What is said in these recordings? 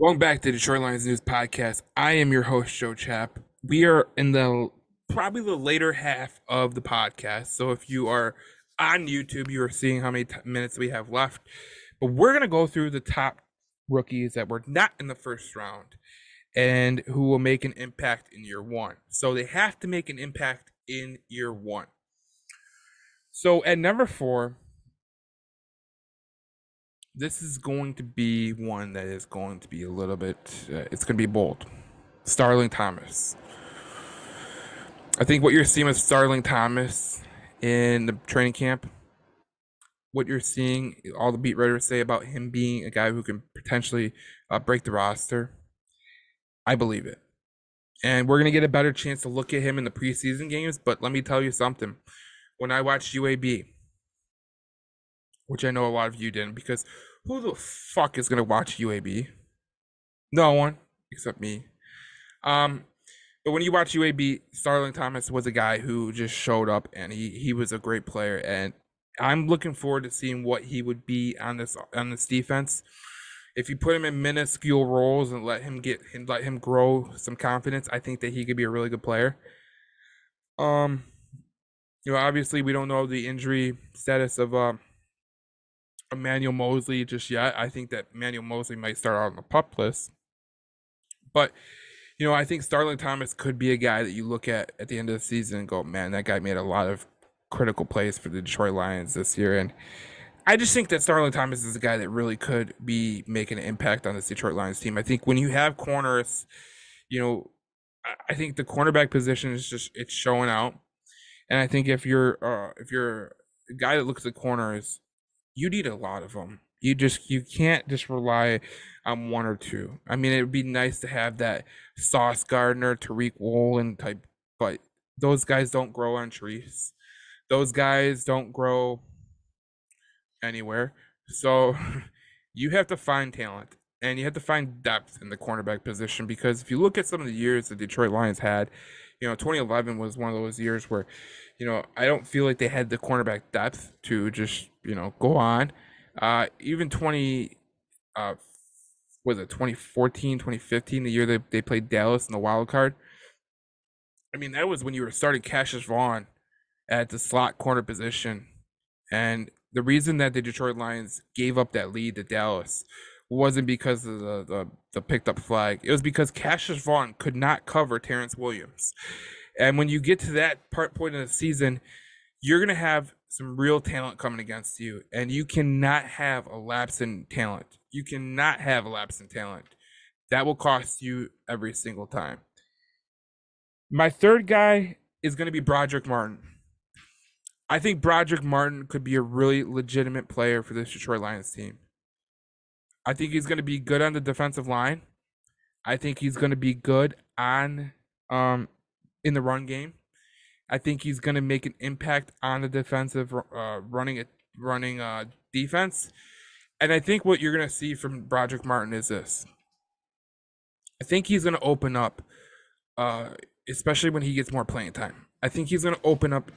Welcome back to Detroit Lions News Podcast. I am your host, Joe Chap. We are in the probably the later half of the podcast. So if you are on YouTube, you are seeing how many minutes we have left. But we're going to go through the top rookies that were not in the first round and who will make an impact in year one. So they have to make an impact in year one. So at number 4, this is going to be one that is going to be a little bit, it's going to be bold. Starling Thomas. I think what you're seeing with Starling Thomas in the training camp, what you're seeing all the beat writers say about him being a guy who can potentially break the roster, I believe it. And we're going to get a better chance to look at him in the preseason games. But let me tell you something. When I watched UAB, which I know a lot of you didn't, because who the fuck is going to watch UAB? No one except me. But when you watch UAB, Starling Thomas was a guy who just showed up, and he was a great player. And I'm looking forward to seeing what he would be on this defense. If you put him in minuscule roles and let him grow some confidence, I think that he could be a really good player. Obviously we don't know the injury status of Emmanuel Mosley just yet. I think that Emmanuel Mosley might start out on the pup list, but I think Starling Thomas could be a guy that you look at the end of the season and go, man, that guy made a lot of critical plays for the Detroit Lions this year. And I just think that Starling Thomas is a guy that really could be making an impact on this Detroit Lions team. I think when you have corners, I think the cornerback position it's showing out. And I think if you're a guy that looks at corners, you need a lot of them. You can't just rely on one or two. I mean, it would be nice to have that Sauce Gardner, Tariq Woolen type, but those guys don't grow on trees. Those guys don't grow anywhere. So you have to find talent and you have to find depth in the cornerback position, because if you look at some of the years the Detroit Lions had, 2011 was one of those years where, I don't feel like they had the cornerback depth to just, go on. Even 20, was it 2014, 2015, the year they played Dallas in the wild card. I mean, that was when you were starting Cassius Vaughn at the slot corner position. And the reason that the Detroit Lions gave up that lead to Dallas wasn't because of the picked up flag. It was because Cassius Vaughn could not cover Terrence Williams. And when you get to that point in the season, you're going to have some real talent coming against you, and you cannot have a lapse in talent. You cannot have a lapse in talent. That will cost you every single time. My third guy is going to be Broderick Martin. I think Broderick Martin could be a really legitimate player for this Detroit Lions team. I think he's going to be good on the defensive line. I think he's going to be good on in the run game. I think he's going to make an impact on the defensive running defense. And I think what you're going to see from Broderick Martin is this. I think he's going to open up, especially when he gets more playing time. I think he's going to open up,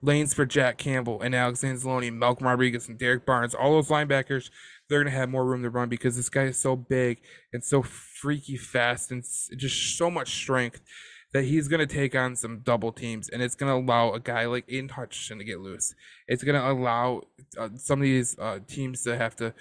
lanes for Jack Campbell and Alex Anzalone, Malcolm Rodriguez, and Derek Barnes. All those linebackers, they're going to have more room to run because this guy is so big and so freaky fast and just so much strength that he's going to take on some double teams, and it's going to allow a guy like Aiden Hutchinson to get loose. It's going to allow some of these teams to have to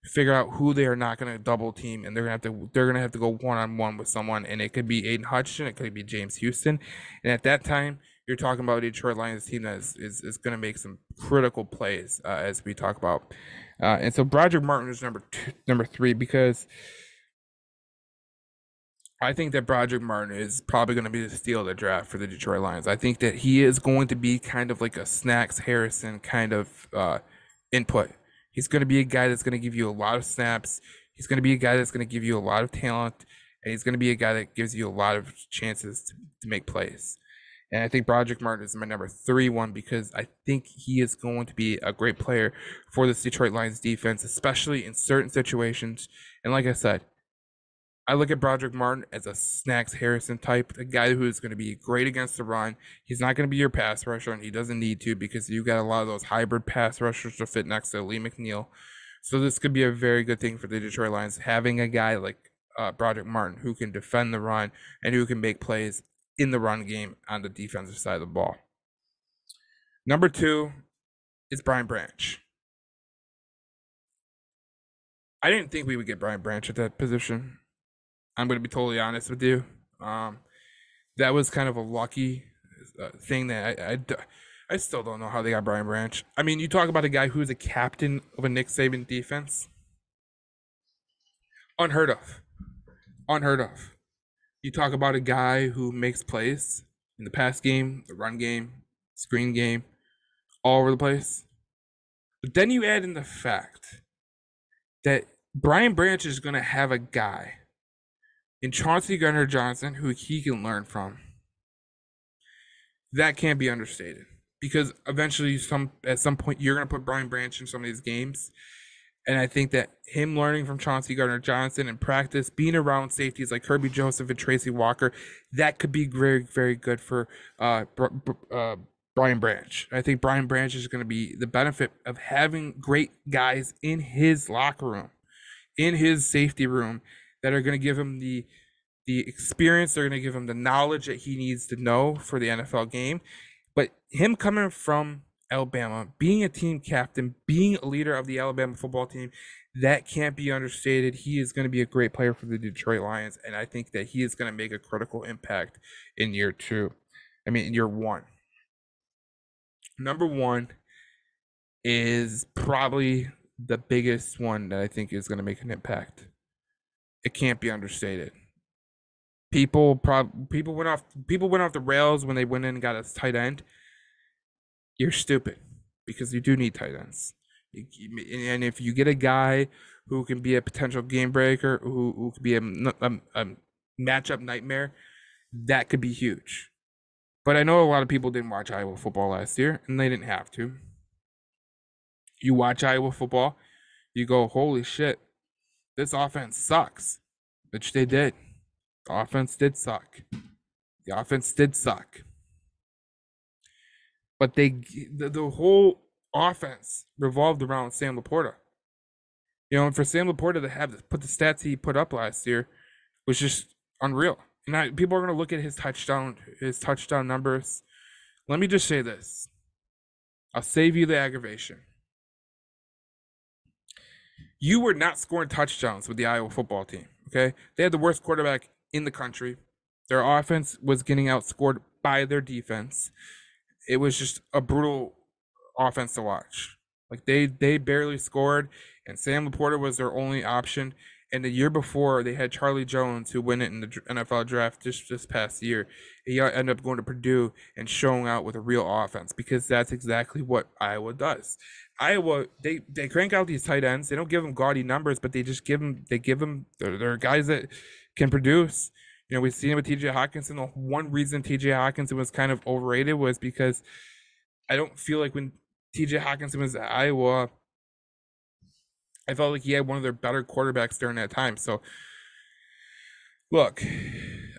figure out who they are not going to double team, and they're going to have to go one-on-one with someone, and it could be Aiden Hutchinson, it could be James Houston, and at that time, you're talking about a Detroit Lions team that is going to make some critical plays as we talk about. And so Broderick Martin is number 3, because I think that Broderick Martin is probably going to be the steal of the draft for the Detroit Lions. I think that he is going to be kind of like a Snacks Harrison kind of input. He's going to be a guy that's going to give you a lot of snaps. He's going to be a guy that's going to give you a lot of talent. And he's going to be a guy that gives you a lot of chances to make plays. And I think Broderick Martin is my number 3 one, because I think he is going to be a great player for this Detroit Lions defense, especially in certain situations. And like I said, I look at Broderick Martin as a Snacks Harrison type, a guy who is going to be great against the run. He's not going to be your pass rusher, and he doesn't need to, because you got a lot of those hybrid pass rushers to fit next to Lee McNeil. So this could be a very good thing for the Detroit Lions, having a guy like Broderick Martin, who can defend the run and who can make plays in the run game on the defensive side of the ball. Number 2 is Brian Branch. I didn't think we would get Brian Branch at that position. I'm going to be totally honest with you. That was kind of a lucky thing that I still don't know how they got Brian Branch. I mean, you talk about a guy who's a captain of a Nick Saban defense. Unheard of. Unheard of. You talk about a guy who makes plays in the pass game, the run game, screen game, all over the place. But then you add in the fact that Brian Branch is going to have a guy in Chauncey Gardner-Johnson who he can learn from. That can't be understated, because eventually at some point you're going to put Brian Branch in some of these games, and I think that him learning from Chauncey Gardner-Johnson in practice, being around safeties like Kirby Joseph and Tracy Walker, that could be very, very good for Brian Branch. I think Brian Branch is going to be the benefit of having great guys in his locker room, in his safety room, that are going to give him the experience. They're going to give him the knowledge that he needs to know for the NFL game. But him coming from Alabama, being a team captain, being a leader of the Alabama football team, that can't be understated. He is going to be a great player for the Detroit Lions, and I think that he is going to make a critical impact in year 1. Number 1 is probably the biggest one that I think is going to make an impact. It can't be understated. People went off the rails when they went in and got a tight end. You're stupid, because you do need tight ends. And if you get a guy who can be a potential game breaker, who could be a matchup nightmare, that could be huge. But I know a lot of people didn't watch Iowa football last year, and they didn't have to. You watch Iowa football, you go, holy shit, this offense sucks, which they did. The offense did suck. But the whole offense revolved around Sam Laporta. And for Sam Laporta to put the stats he put up last year was just unreal. And people are going to look at his touchdown numbers. Let me just say this. I'll save you the aggravation. You were not scoring touchdowns with the Iowa football team, okay? They had the worst quarterback in the country. Their offense was getting outscored by their defense. It was just a brutal offense to watch. Like, they barely scored, and Sam Laporta was their only option. And the year before, they had Charlie Jones, who won it in the NFL draft just this past year. He ended up going to Purdue and showing out with a real offense, because that's exactly what Iowa does. Iowa, they crank out these tight ends. They don't give them gaudy numbers, but they just give them. They're guys that can produce. We've seen it with TJ Hawkinson. The one reason TJ Hawkinson was kind of overrated was because I don't feel like when TJ Hawkinson was at Iowa, I felt like he had one of their better quarterbacks during that time. So, look,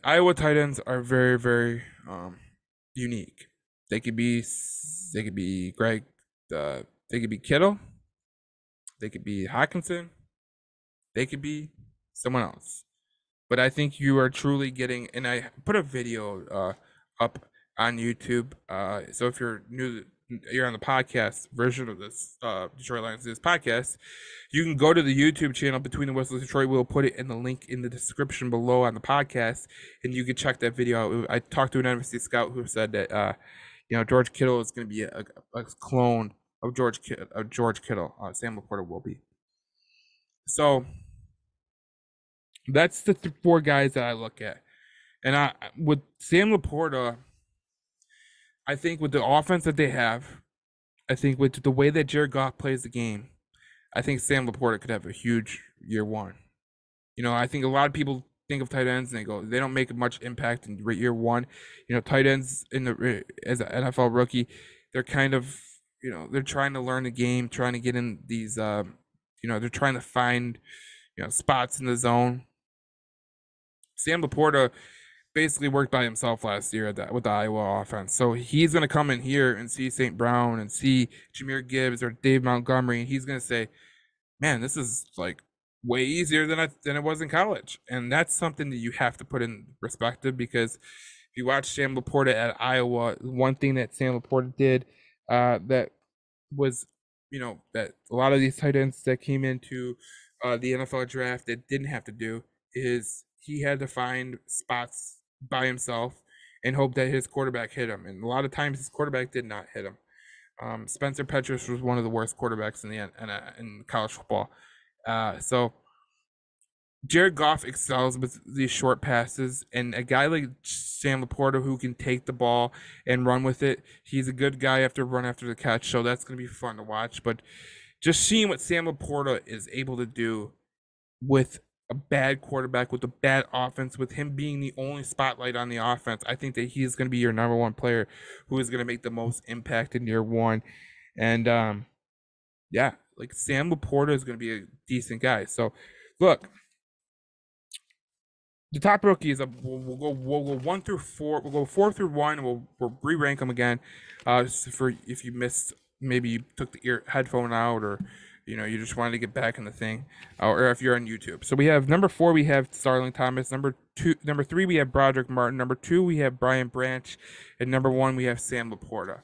Iowa tight ends are very, very unique. They could be Greg. They could be Kittle. They could be Hawkinson. They could be someone else. But I think you are truly getting, and I put a video up on YouTube. So if you're on the podcast version of this Detroit Lions this podcast, you can go to the YouTube channel Between the Whistles Detroit. We'll put it in the link in the description below on the podcast, and you can check that video out. I talked to an NBC scout who said that George Kittle is going to be a clone of George Kittle. Sam Laporta will be. So that's the 4 guys that I look at. And with Sam Laporta, I think with the offense that they have, I think with the way that Jared Goff plays the game, I think Sam Laporta could have a huge year 1. I think a lot of people think of tight ends and they don't make much impact in year 1. Tight ends as an NFL rookie, they're kind of, they're trying to learn the game, trying to get in these, they're trying to find, spots in the zone. Sam Laporta basically worked by himself last year with the Iowa offense. So he's going to come in here and see St. Brown and see Jahmyr Gibbs or Dave Montgomery, and he's going to say, man, this is like way easier than it was in college, and that's something that you have to put in perspective. Because if you watch Sam Laporta at Iowa, one thing that Sam Laporta did that was, that a lot of these tight ends that came into the NFL draft that didn't have to do is he had to find spots by himself and hope that his quarterback hit him. And a lot of times his quarterback did not hit him. Spencer Petras was one of the worst quarterbacks in college football. So Jared Goff excels with these short passes, and a guy like Sam Laporta who can take the ball and run with it, he's a good guy after run after the catch. So that's going to be fun to watch. But just seeing what Sam Laporta is able to do with a bad quarterback, with a bad offense, with him being the only spotlight on the offense, I think that he's going to be your number one player who is going to make the most impact in year one. And yeah, like Sam Laporta is going to be a decent guy. So look, the top rookies, we'll go 1 through 4. We'll go 4 through 1. And we'll re-rank them again. For if you missed, maybe you took the headphone out, or you just wanted to get back in the thing, or if you're on YouTube. So we have number 4, we have Starling Thomas. Number 3, we have Broderick Martin. Number 2, we have Brian Branch, and number 1, we have Sam Laporta.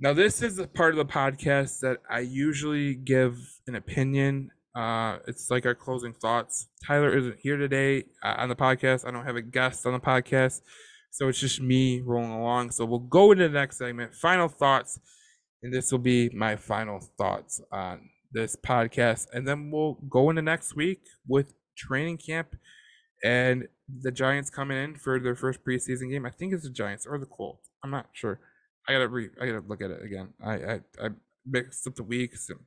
Now, this is the part of the podcast that I usually give an opinion. It's like our closing thoughts. Tyler isn't here today on the podcast. I don't have a guest on the podcast, so it's just me rolling along. So we'll go into the next segment, final thoughts, and this will be my final thoughts on this podcast. And then we'll go into next week with training camp and the Giants coming in for their first preseason game. I think it's the Giants or the Colts. I'm not sure. I gotta look at it again. I mixed up the weeks, and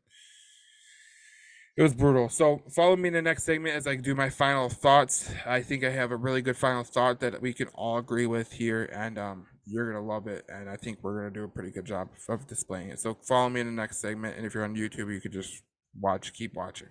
it was brutal. So follow me in the next segment as I do my final thoughts. I think I have a really good final thought that we can all agree with here, and you're gonna love it. And I think we're gonna do a pretty good job of displaying it. So follow me in the next segment, and if you're on YouTube, you could just keep watching.